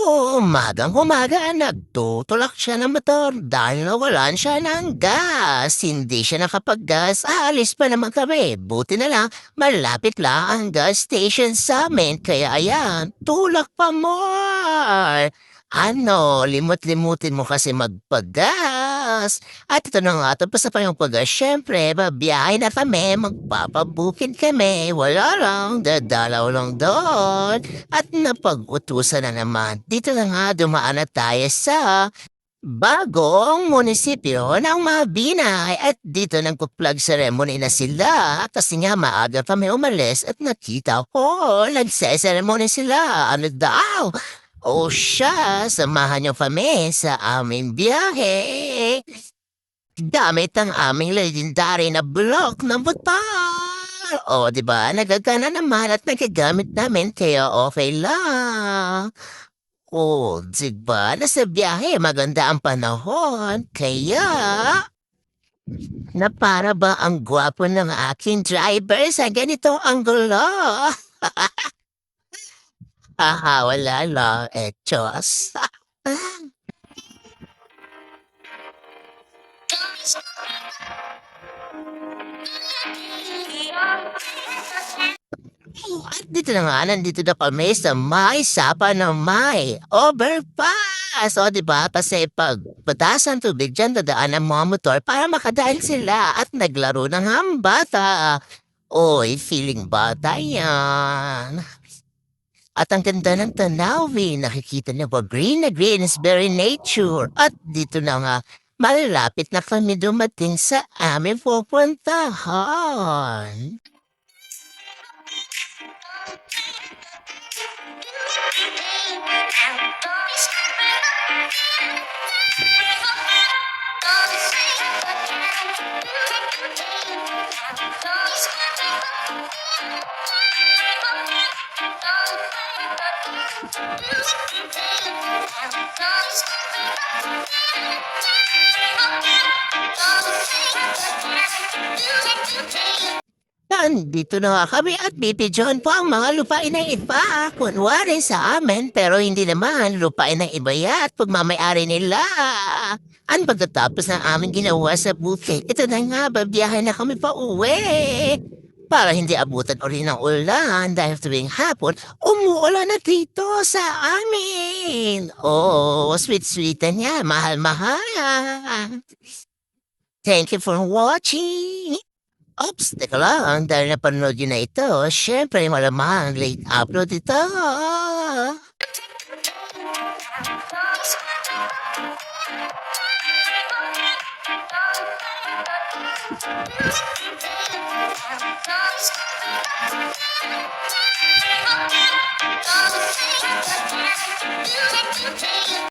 Umagang-umaga nagtutulak siya ng motor dahil nawalan siya ng gas. Hindi siya nakapag-gas, aalis pa naman kami. Buti na lang, malapit lang ang gas station sa amin. Kaya ayan, tulak pa more. Ano, limot-limutin mo kasi magpagas. At ito na nga, tapos na pa yung paggas. Siyempre, babiyahe na kami, magpapabukid kami. Wala lang, dadalaw lang doon. At napag-utusan na naman, dito na nga dumaan na tayo sa bagong munisipyo ng Mabinay at dito nagpo-flag ceremony na sila kasi nga maaga kami umalis at nakita ko nagse-ceremony sila. Ano daw? O siya, samahan niyo kami sa aming biyahe. Gamit ang aming legendary na block ng motor. O, di ba? Nagagana naman at nagagamit namin kaya okay lang. O, di ba? Nasa biyahe, maganda ang panahon. Kaya, na para ba ang gwapo ng aking driver sa ganitong anggulo? Haha, wala lang. Chos. At dito na nga, nandito na kami sa may sapa ng may overpass. O, di ba? Kasi pag pataas ang tubig dyan, dadaan ang mga motor para makadaan sila at naglaro ng hambata. Oy, feeling bata yan. At ang ganda ng tanawin, nakikita niyo ba green na green is very nature. At dito na nga, malapit na kami dumating sa aming pupuntahan. Nandito na nga kami at bibidyohan po ang mga lupain ng iba. Kunwari sa amin, pero hindi naman lupain ng iba yan. Pagmamayari nila. Ang pagkatapos ng aming ginawa sa bukid, ito na nga, babiyahe na kami pa uwi. Para hindi abutan uli ng ulan dahil tuwing hapon, umuulan na dito sa amin. Oh, sweet-sweetan niya, mahal-mahal. Thank you for watching. Oops, teka lang, dahil napanood yun na ito, syempre malamang late upload ito.